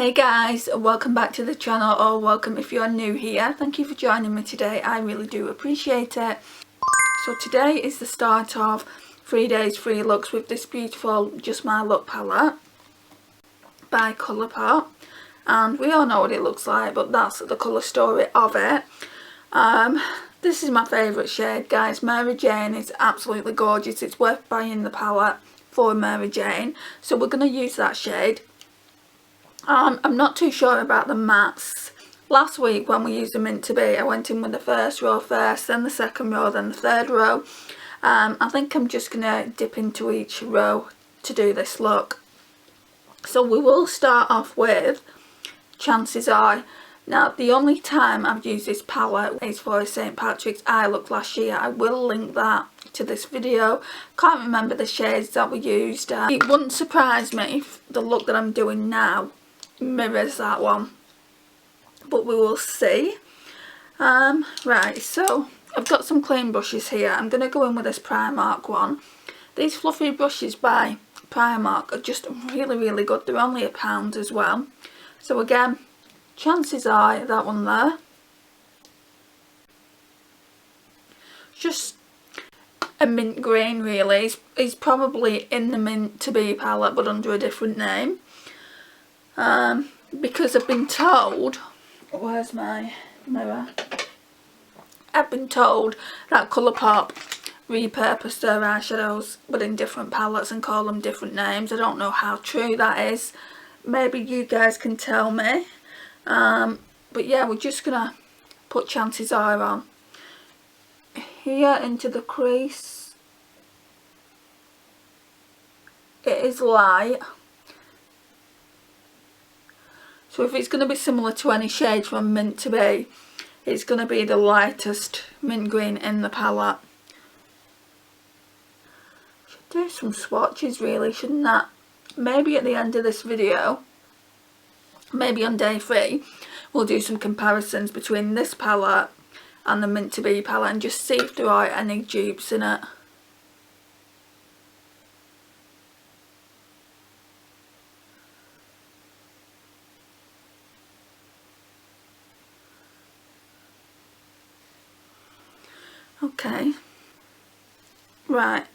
Hey guys, welcome back to the channel, or welcome if you're new here. Thank you for joining me today, I really do appreciate it. So today is the start of 3 days 3 looks with this beautiful Just My Look palette by Colourpop, and we all know what it looks like, but that's the colour story of it. This is my favourite shade, guys. Mary Jane is absolutely gorgeous. It's worth buying the palette for Mary Jane, so we're going to use that shade. I'm not too sure about the mattes. Last week when we used the Mint to Be, I went in with the first row first, then the second row, then the third row. I think I'm just going to dip into each row to do this look. So we will start off with Chances Are. Now, the only time I've used this palette is for a St. Patrick's eye look last year. I will link that to this video. Can't remember the shades that we used. It wouldn't surprise me if the look that I'm doing now mirrors that one, but we will see. Right, so I've got some clean brushes here. I'm going to go in with this Primark one. These fluffy brushes by Primark are just really good. They're only £1 as well. So again, Chances Are, that one there, just a mint green really. It's probably in the Mint to Be palette but under a different name. Because I've been told, where's my mirror? I've been told that Colourpop repurposed their eyeshadows but in different palettes and call them different names. I don't know how true that is. Maybe you guys can tell me. But yeah, we're just gonna put Chances Are on here into the crease. It is light. So if it's going to be similar to any shade from Mint to Be, it's going to be the lightest mint green in the palette. Should do some swatches really, shouldn't I? Maybe at the end of this video, maybe on day 3, we'll do some comparisons between this palette and the Mint to Be palette and just see if there are any dupes in it. Okay, right,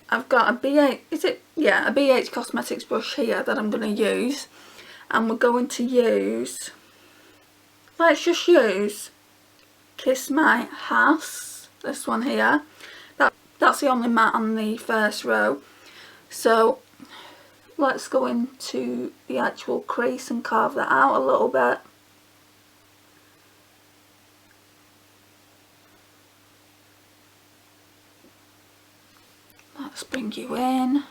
I've got a BH, a BH Cosmetics brush here that I'm going to use, and we're going to use, let's just use Kiss My Ass, this one here. That's the only matte on the first row, so let's go into the actual crease and carve that out a little bit. Let's bring you in.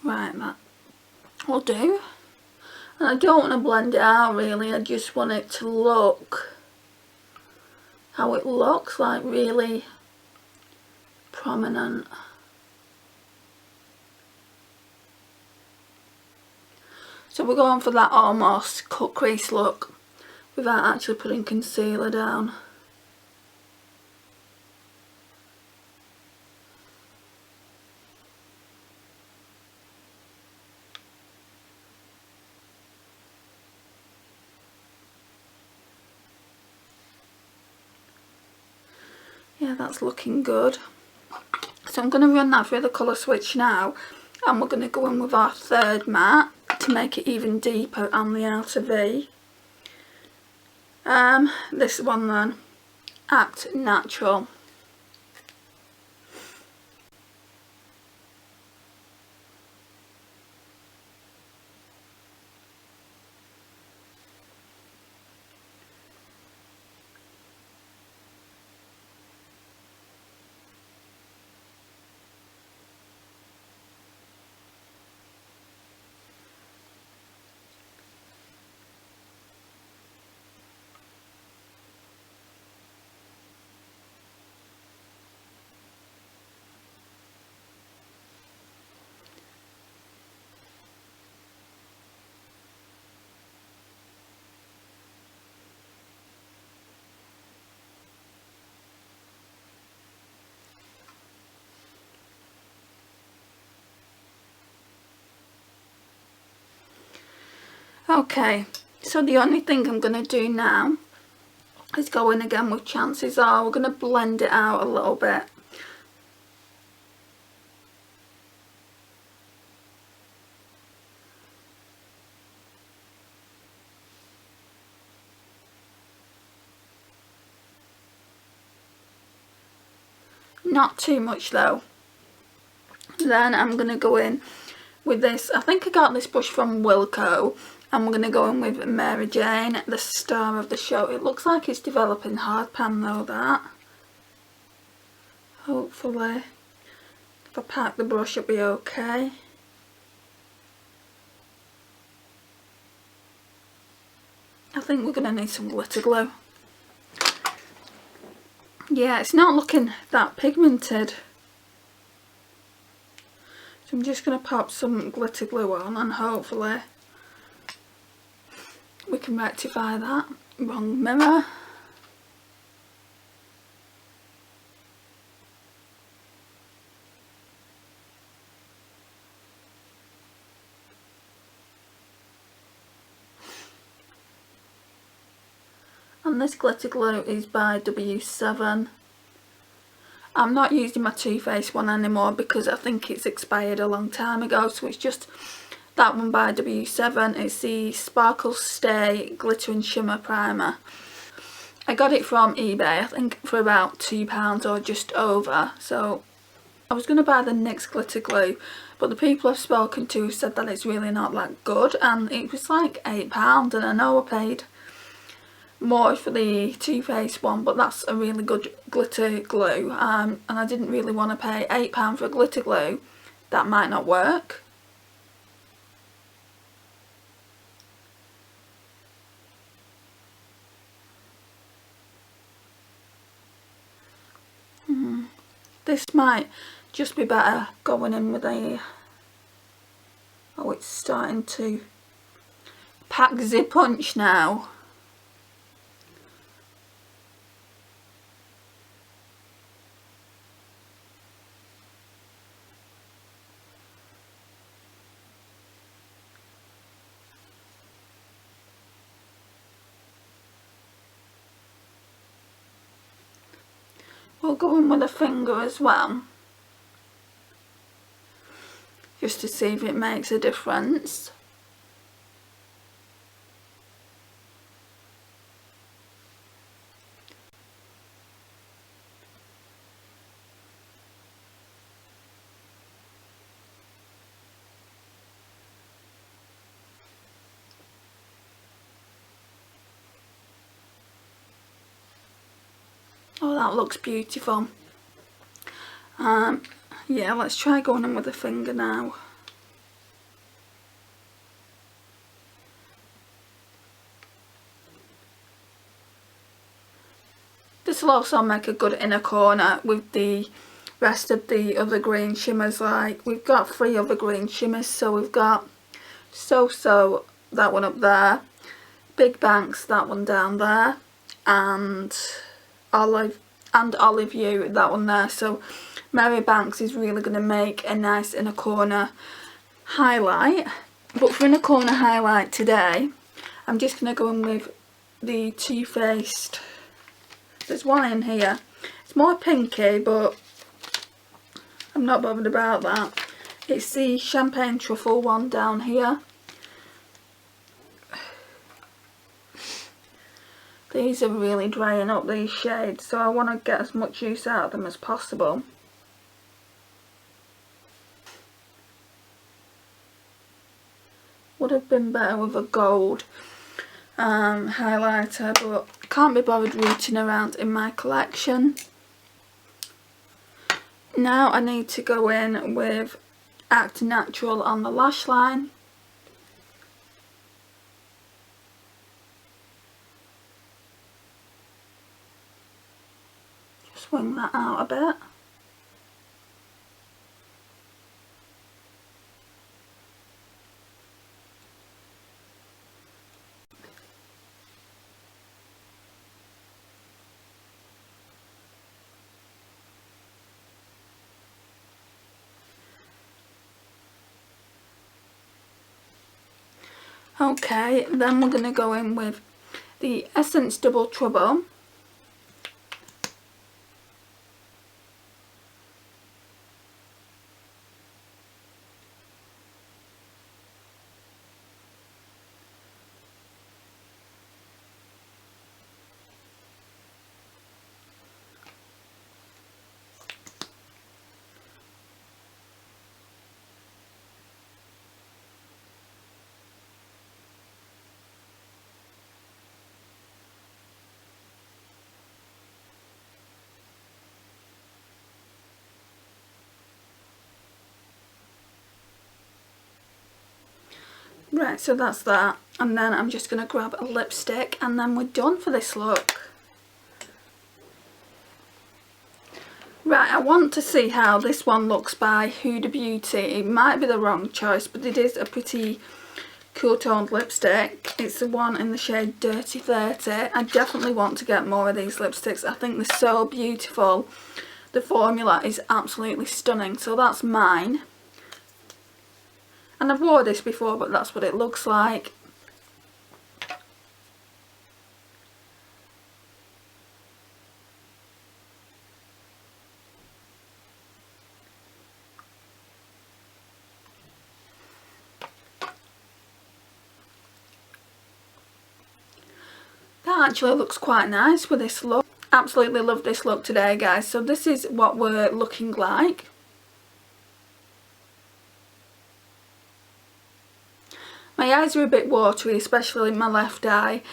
Right, that will do. And I don't want to blend it out really, I just want it to look how it looks, like really prominent. So we're going for that almost cut crease look without actually putting concealer down. Yeah, that's looking good. So I'm going to run that through the colour switch now, and we're going to go in with our third matte to make it even deeper on the outer V. This one then, Act Natural. Okay, so the only thing I'm going to do now is go in again with Chances Are. We're going to blend it out a little bit. Not too much though. Then I'm going to go in with this. I think I got this brush from Wilko. And we're going to go in with Mary Jane, the star of the show. It looks like it's developing hard pan though, that. Hopefully, if I pack the brush it'll be okay. I think we're going to need some glitter glue. Yeah, it's not looking that pigmented. So I'm just going to pop some glitter glue on and hopefully we can rectify that. Wrong mirror. And this glitter glue is by W7. I'm not using my Too Faced one anymore because I think it's expired a long time ago, so it's just that one by W7. It's the Sparkle Stay Glitter and Shimmer Primer. I got it from eBay, I think for about £2 or just over, so I was going to buy the NYX glitter glue, but the people I've spoken to said that it's really not that good, and it was like £8, and I know I paid more for the Too Faced one, but that's a really good glitter glue, and I didn't really want to pay £8 for a glitter glue that might not work. This might just be better going in with a... Oh, it's starting to pack the punch now. We'll go in with a finger as well, just to see if it makes a difference. Oh, that looks beautiful. Yeah, let's try going in with a finger now. This will also make a good inner corner with the rest of the other green shimmers. Like, we've got 3 other green shimmers, so we've got So, that one up there, Big Banks, that one down there, and Olive You, that one there. So Mary Banks is really going to make a nice inner corner highlight. But for inner corner highlight today, I'm just going to go in with the Too Faced. There's one in here. It's more pinky, but I'm not bothered about that. It's the Champagne Truffle one down here. These are really drying up, these shades, so I want to get as much use out of them as possible. Would have been better with a gold highlighter, but can't be bothered rooting around in my collection. Now I need to go in with Act Natural on the lash line. Swing that out a bit. Okay, then we're going to go in with the Essence Double Trouble. Right, so that's that, and then I'm just going to grab a lipstick and then we're done for this look. Right, I want to see how this one looks by Huda Beauty. It might be the wrong choice, but it is a pretty cool toned lipstick. It's the one in the shade Dirty 30. I definitely want to get more of these lipsticks. I think they're so beautiful. The formula is absolutely stunning, so that's mine. And I've worn this before, but that's what it looks like. That actually looks quite nice with this look. Absolutely love this look today, guys. So this is what we're looking like. My eyes are a bit watery, especially in my left eye.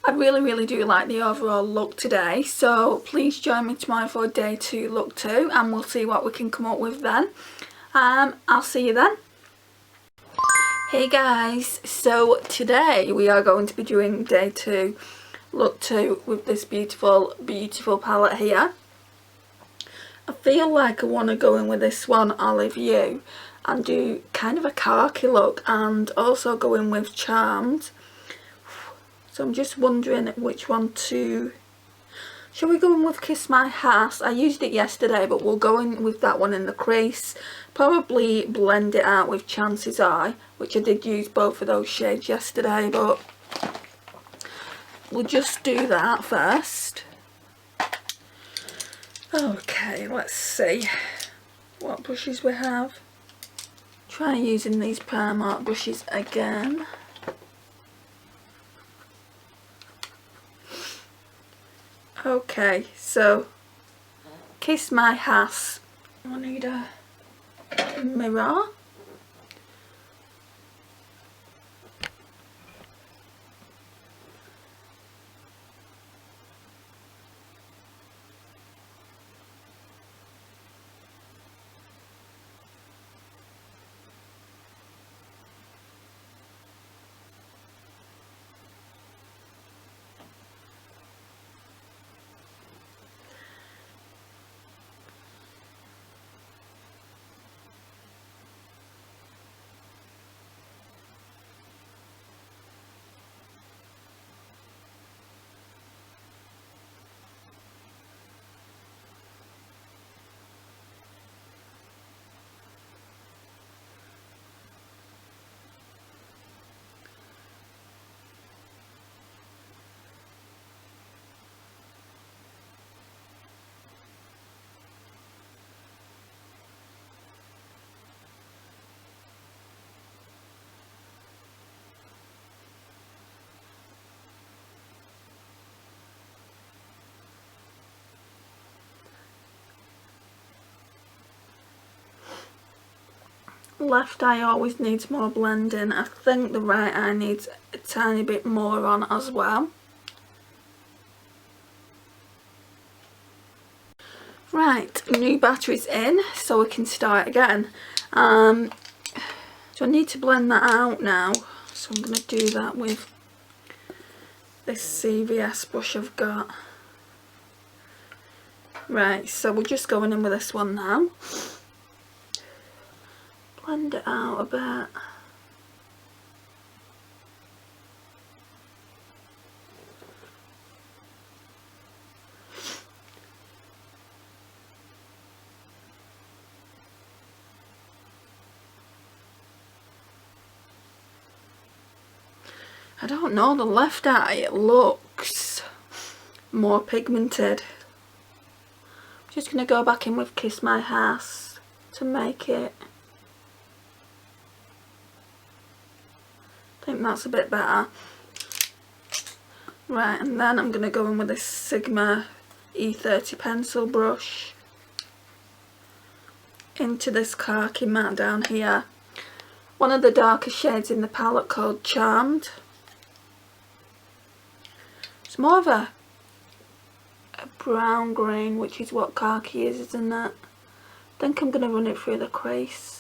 I really do like the overall look today, so please join me tomorrow for day 2 look 2 and we'll see what we can come up with then. I'll see you then. Hey guys, so today we are going to be doing day 2 look 2 with this beautiful palette here. I feel like I want to go in with this one, Olive You, and do kind of a khaki look and also go in with Charmed. So I'm just wondering which one to... Shall we go in with Kiss My Ass? I used it yesterday, but we'll go in with that one in the crease. Probably blend it out with Chances Are, which I did use both of those shades yesterday, but we'll just do that first. Okay, let's see what brushes we have. Try using these Primark brushes again. Okay, so Kiss My Ass. I need a mirror. Left eye always needs more blending. I think the right eye needs a tiny bit more on as well. Right, new battery's in, so we can start again. So I need to blend that out now, so I'm going to do that with this CVS brush I've got. Right, so we're just going in with this one now. Blend it out a bit. I don't know, the left eye looks more pigmented. I'm just going to go back in with Kiss My Ass to make it. I think that's a bit better. Right, and then I'm going to go in with this Sigma E30 pencil brush into this khaki matte down here. One of the darker shades in the palette called Charmed. It's more of a brown green, which is what khaki is, isn't it? I think I'm going to run it through the crease.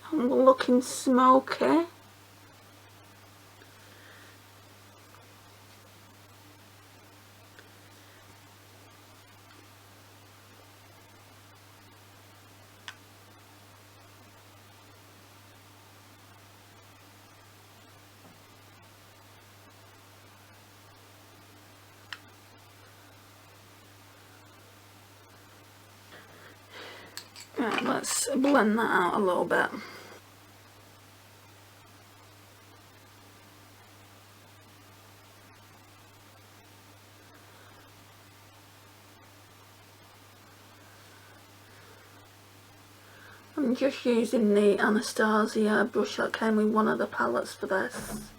I'm looking smoky. Right, let's blend that out a little bit. I'm just using the Anastasia brush that came with one of the palettes for this.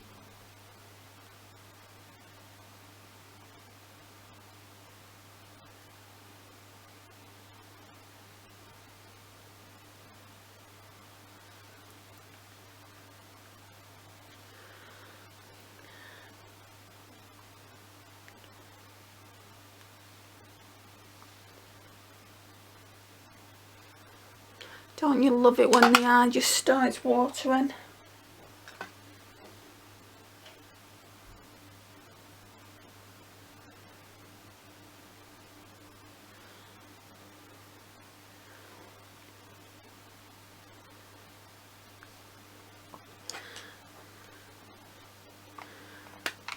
Don't you love it when the eye just starts watering?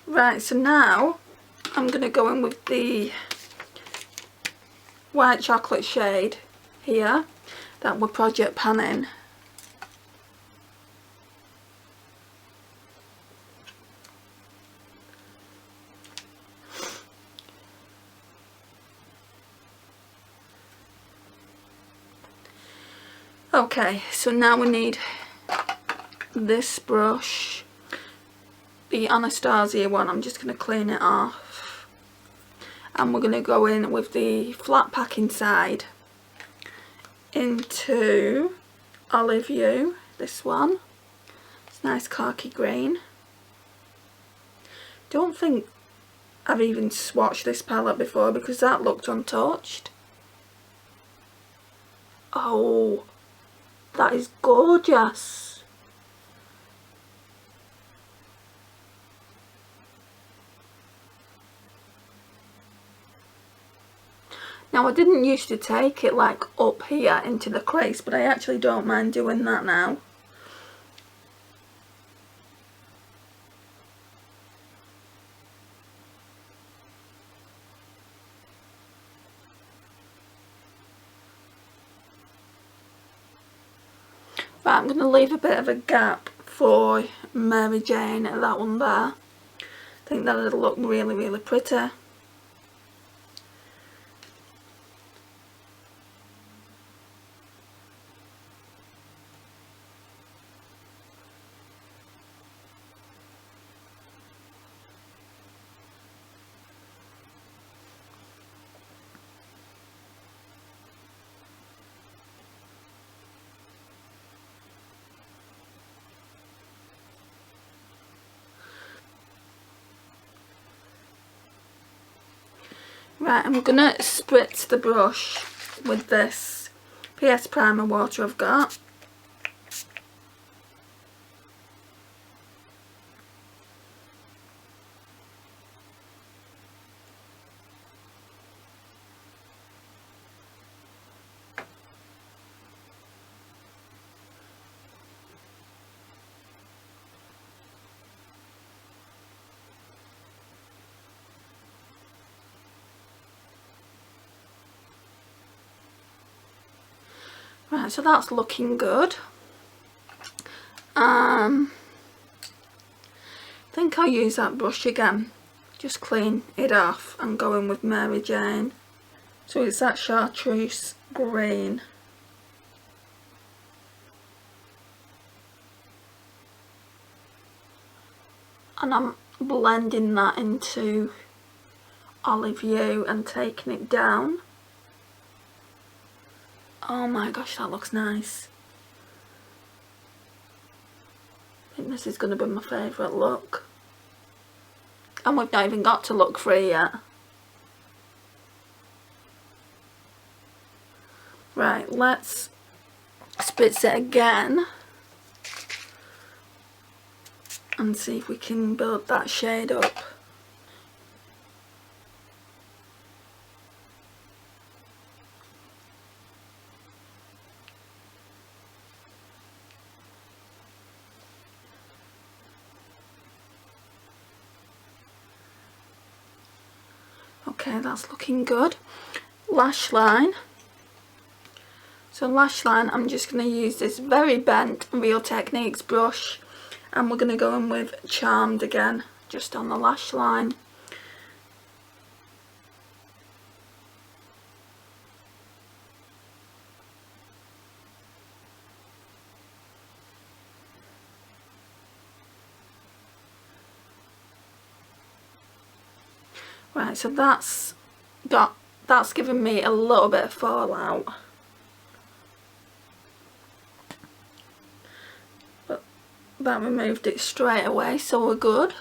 Right, so now I'm going to go in with the white chocolate shade here that we're project panning. Okay, so now we need this brush, the Anastasia one. I'm just going to clean it off, and we're going to go in with the flat pack inside into Olive You, this one. It's nice khaki green. Don't think I've even swatched this palette before because that looked untouched. Oh, that is gorgeous. Now, I didn't used to take it like up here into the crease, but I actually don't mind doing that now. But I'm going to leave a bit of a gap for Mary Jane at that one there. I think that'll look really, really pretty. Right, I'm gonna spritz the brush with this PS Primer water I've got. Right, so that's looking good. I think I'll use that brush again, just clean it off and go in with Mary Jane. So it's that chartreuse green. And I'm blending that into Olive Hue and taking it down. Oh my gosh, that looks nice. I think this is going to be my favourite look. And we've not even got to look 3 yet. Right, let's spritz it again and see if we can build that shade up. Okay, that's looking good. Lash line. So lash line, I'm just going to use this very bent Real Techniques brush, and we're going to go in with Charmed again, just on the lash line. Right, so that's given me a little bit of fallout. But that removed it straight away, so we're good.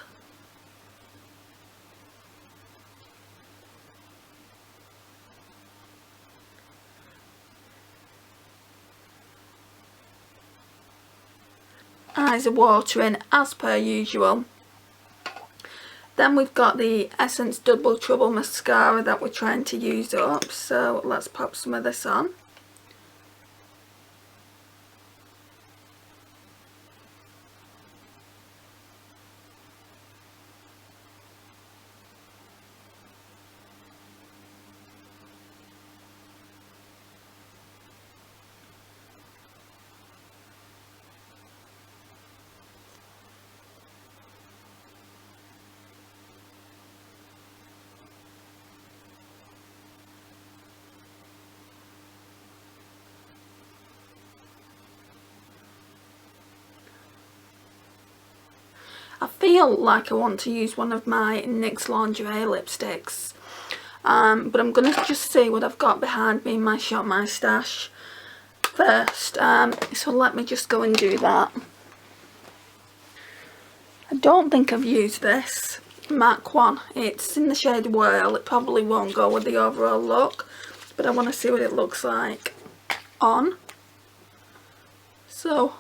Eyes are watering as per usual. Then we've got the Essence Double Trouble mascara that we're trying to use up, so let's pop some of this on. I feel like I want to use one of my NYX Lingerie lipsticks, but I'm going to just see what I've got behind me in my Shop My Stash first, so let me just go and do that. I don't think I've used this MAC one. It's in the shade Whirl. It probably won't go with the overall look, but I want to see what it looks like on. So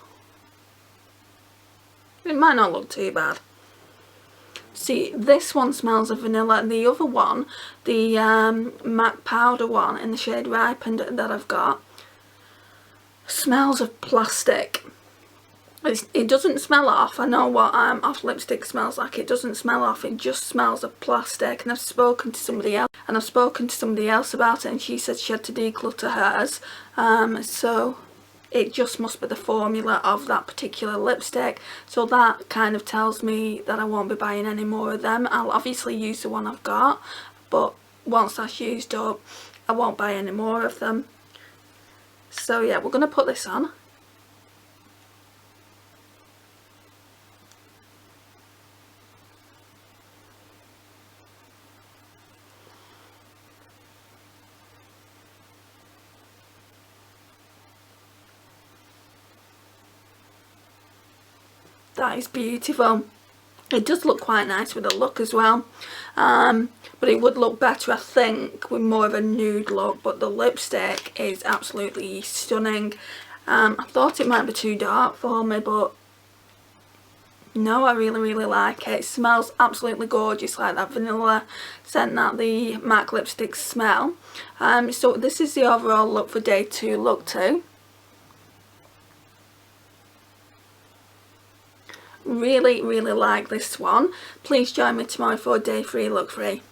it might not look too bad. See, this one smells of vanilla, and the other one, the MAC powder one in the shade Ripened that I've got, smells of plastic. It doesn't smell off. I know what off lipstick smells like. It doesn't smell off. It just smells of plastic. And I've spoken to somebody else, about it, and she said she had to declutter hers. So it just must be the formula of that particular lipstick. So that kind of tells me that I won't be buying any more of them. I'll obviously use the one I've got, but once that's used up, I won't buy any more of them. So yeah, we're going to put this on. That is beautiful. It does look quite nice with the look as well, but it would look better I think with more of a nude look. But the lipstick is absolutely stunning. I thought it might be too dark for me, but no, I really like it. It smells absolutely gorgeous, like that vanilla scent that the MAC lipsticks smell. So this is the overall look for day 2, look 2. Really like this one. Please join me tomorrow for day 3, look 3.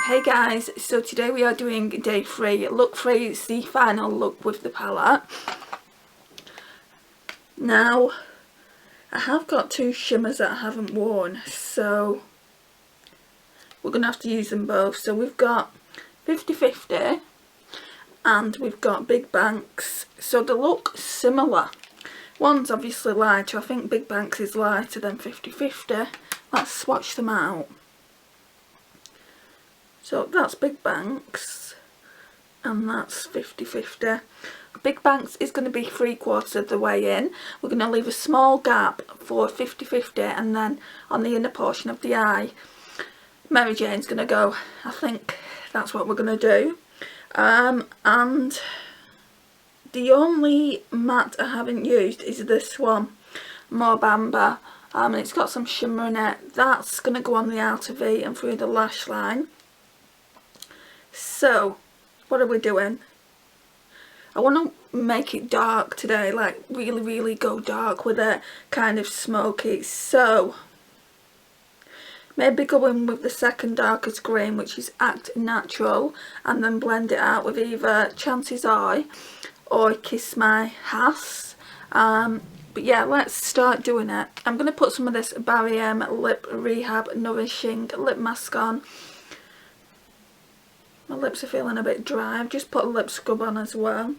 Hey guys, so today we are doing day 3. Look 3 is the final look with the palette. Now, I have got 2 shimmers that I haven't worn, so we're going to have to use them both. So we've got 50/50 and we've got Big Banks. So they look similar. One's obviously lighter. I think Big Banks is lighter than 50/50. Let's swatch them out. So that's Big Banks and that's 50/50. Big Banks is going to be 3/4 of the way in. We're going to leave a small gap for 50/50 and then on the inner portion of the eye, Mary Jane's going to go. I think that's what we're going to do. And the only matte I haven't used is this one, More Bamba. And it's got some shimmer in it. That's going to go on the outer V and through the lash line. So, what are we doing? I want to make it dark today, like really go dark with it, kind of smoky. So, maybe go in with the second darkest green, which is Act Natural, and then blend it out with either Chances Are or Kiss My Ass. But yeah, let's start doing it. I'm going to put some of this Barry M Lip Rehab Nourishing Lip Mask on. My lips are feeling a bit dry. I've just put a lip scrub on as well.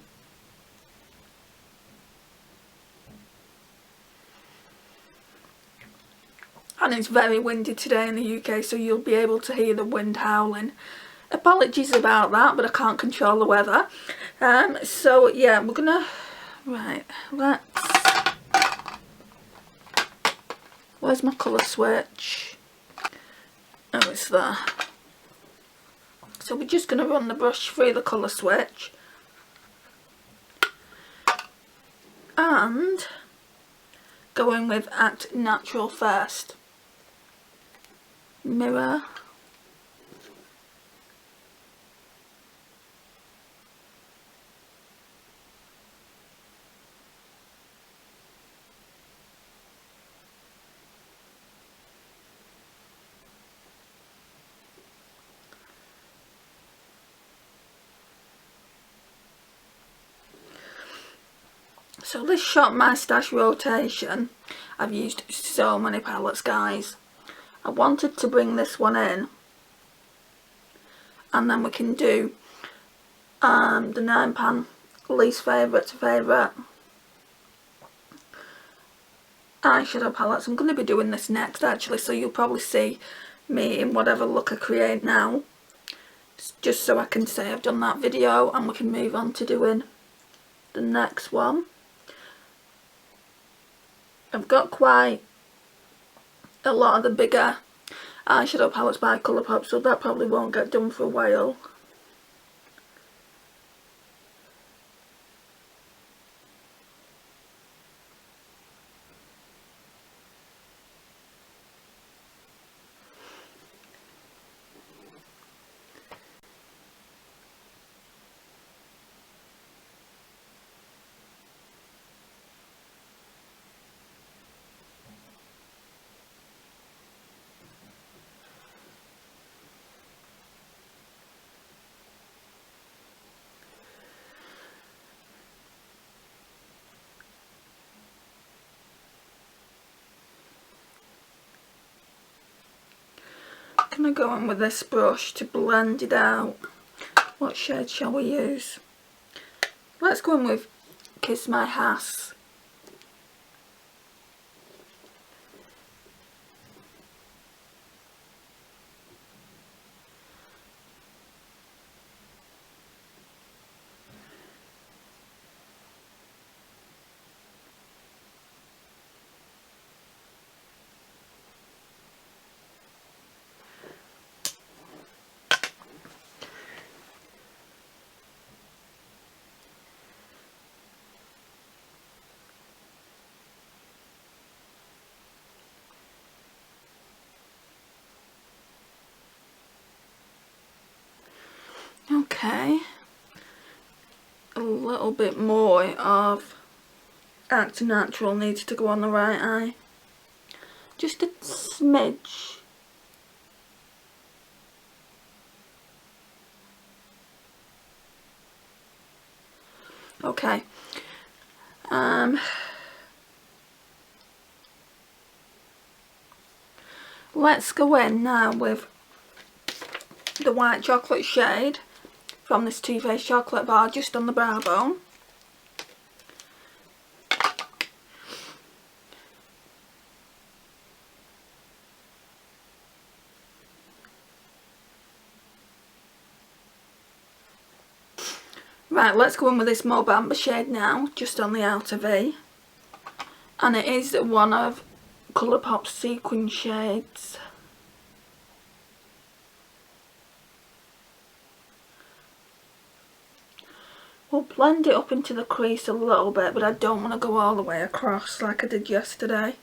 And it's very windy today in the UK, so you'll be able to hear the wind howling. Apologies about that, but I can't control the weather. So yeah, we're gonna, right, let's, where's my colour switch? Oh, it's there. So we're just gonna run the brush through the colour switch. And go in with Act Natural first. Mirror. So this Shop My Stash rotation, I've used so many palettes, guys. I wanted to bring this one in, and then we can do the 9 pan least favourite to favourite eyeshadow palettes. I'm going to be doing this next actually, so you'll probably see me in whatever look I create now, just so I can say I've done that video and we can move on to doing the next one. I've got quite a lot of the bigger eyeshadow palettes by Colourpop, so that probably won't get done for a while. I'm going to go in with this brush to blend it out. What shade shall we use? Let's go in with Kiss My Ass. Okay, a little bit more of Act Natural needs to go on the right eye. Just a smidge. Okay. Let's go in now with the white chocolate shade from this Too Faced chocolate bar just on the brow bone. Right, let's go in with this Mauve Amber shade now, just on the outer V. And it is one of Colourpop's sequin shades. We'll blend it up into the crease a little bit, but I don't want to go all the way across like I did yesterday.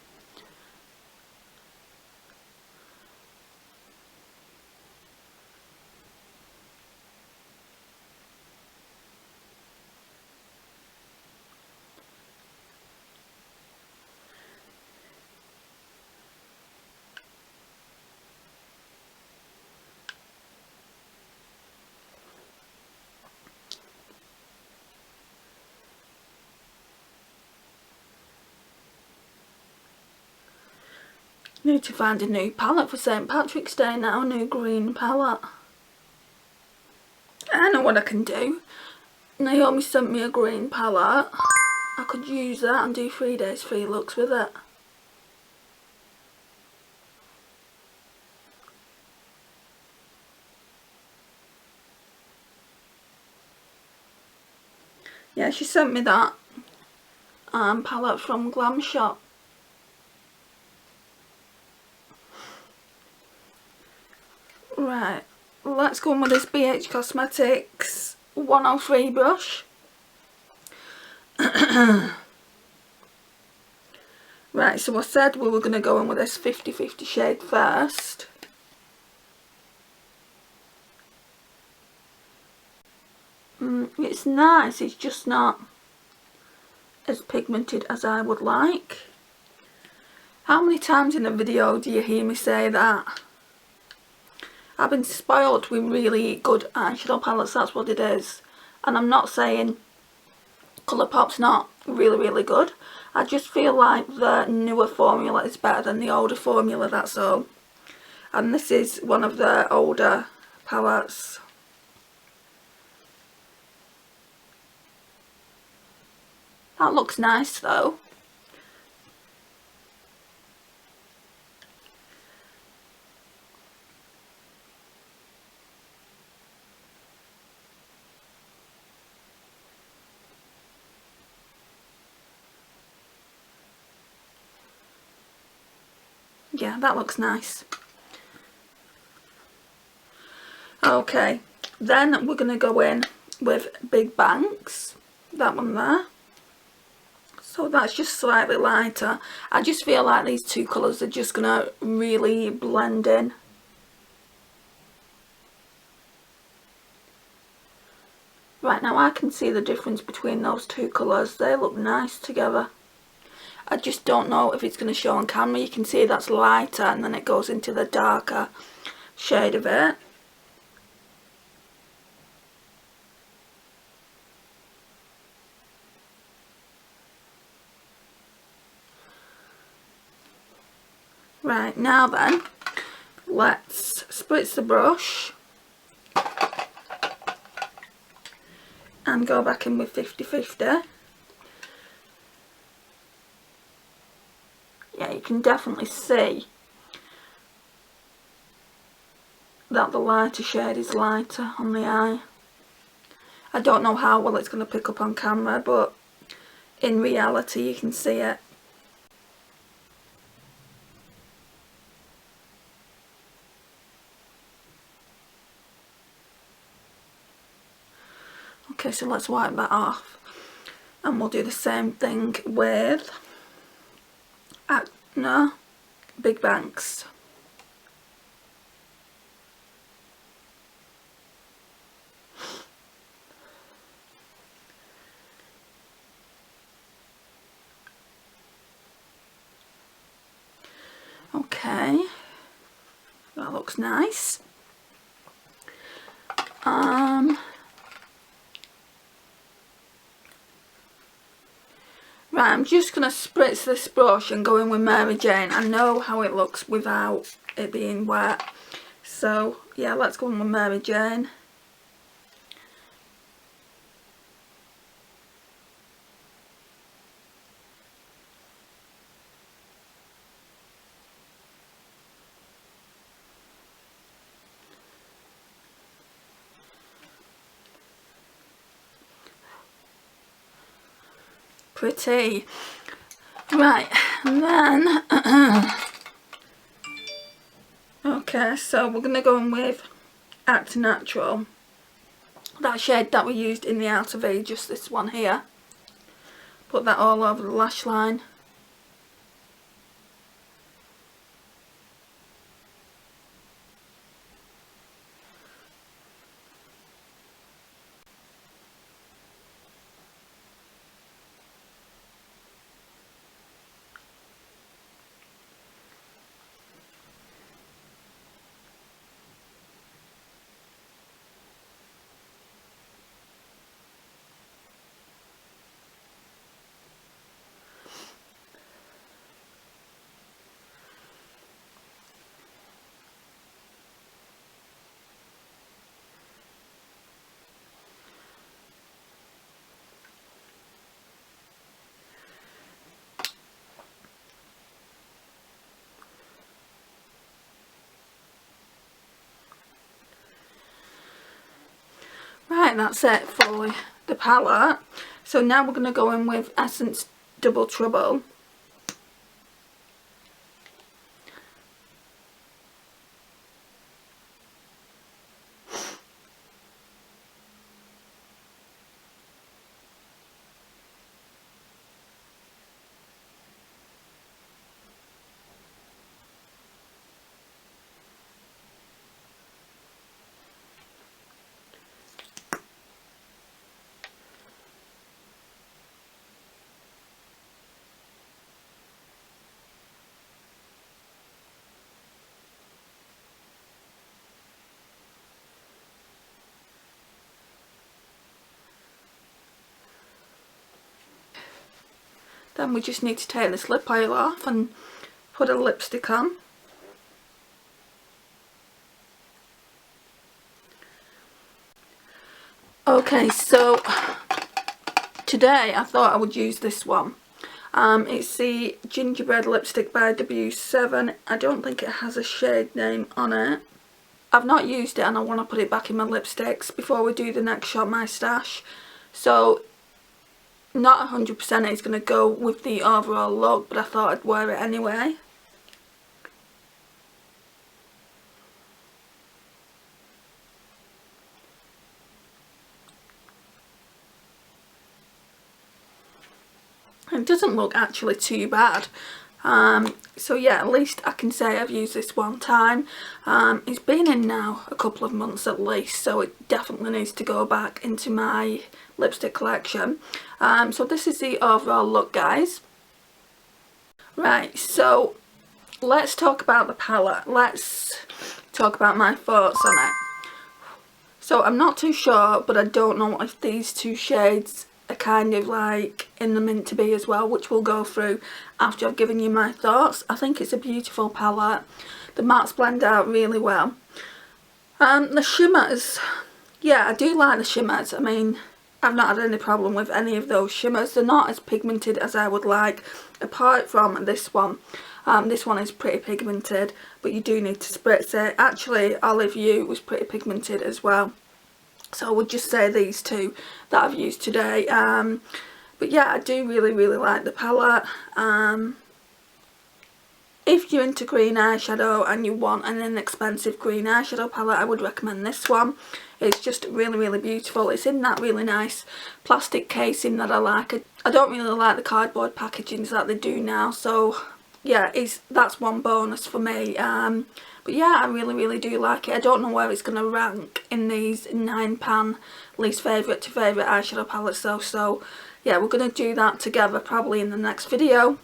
Need to find a new palette for St. Patrick's Day now, a new green palette. I know what I can do. Naomi sent me a green palette. I could use that and do 3 days 3 looks with it. Yeah, she sent me that palette from Glam Shop. Right, let's go on with this BH Cosmetics 103 brush. Right, so I said we were going to go in with this 50-50 shade first. It's nice, it's just not as pigmented as I would like. How many times in a video do you hear me say that? I've been spoiled with really good eyeshadow palettes, that's what it is. And I'm not saying Colourpop's not really good. I just feel like the newer formula is better than the older formula, that's all. And this is one of the older palettes. That looks nice though. Yeah, that looks nice. Okay, then we're going to go in with Big Banks, that one there. So that's just slightly lighter. I just feel like these two colours are just going to really blend in. Right, now I can see the difference between those two colours. They look nice together. I just don't know if it's going to show on camera. You can see that's lighter and then it goes into the darker shade of it. Right, now then, let's spritz the brush and go back in with 50-50. Yeah, you can definitely see that the lighter shade is lighter on the eye. I don't know how well it's going to pick up on camera, but in reality you can see it. Okay, so let's wipe that off and we'll do the same thing with Big Banks. Okay, that looks nice. Right, I'm just going to spritz this brush and go in with Mary Jane. I know how it looks without it being wet. So, yeah, let's go in with Mary Jane. Pretty. Right, and then okay, so we're going to go in with Act Natural. That shade that we used in the Outer V, just this one here. Put that all over the lash line. Right, that's it for the palette. So now we're going to go in with Essence Double Trouble. Then we just need to take this lip oil off and put a lipstick on. Okay, so today I thought I would use this one. It's the Gingerbread Lipstick by W7. I don't think it has a shade name on it. I've not used it and I want to put it back in my lipsticks before we do the next Shop My Stash. So not 100% it's going to go with the overall look, but I thought I'd wear it anyway. It doesn't look actually too bad. So yeah, at least I can say I've used this one time. It's been in now a couple of months at least, so it definitely needs to go back into my lipstick collection. So this is the overall look, guys. Right, so let's talk about the palette. Let's talk about my thoughts on it. So I'm not too sure, but I don't know if these two shades are kind of like in the mint to be as well, which we'll go through after I've given you my thoughts. I think it's a beautiful palette. The mattes blend out really well. The shimmers, yeah, I do like the shimmers. I mean, I've not had any problem with any of those shimmers. They're not as pigmented as I would like, apart from this one. This one is pretty pigmented, but you do need to spritz it. Actually, Olive You was pretty pigmented as well. So I would just say these two that I've used today. But yeah, I do really like the palette. If you're into green eyeshadow and you want an inexpensive green eyeshadow palette, I would recommend this one. It's just really beautiful. It's in that really nice plastic casing that I like. I don't really like the cardboard packagings that they do now, so yeah, that's one bonus for me. But yeah, I really do like it. I don't know where it's going to rank in these 9-pan least favourite to favourite eyeshadow palettes though. So yeah, we're going to do that together probably in the next video.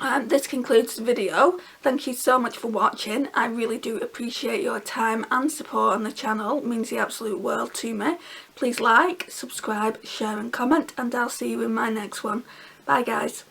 This concludes the video. Thank you so much for watching. I really do appreciate your time and support on the channel. It means the absolute world to me. Please like, subscribe, share and comment, and I'll see you in my next one. Bye guys.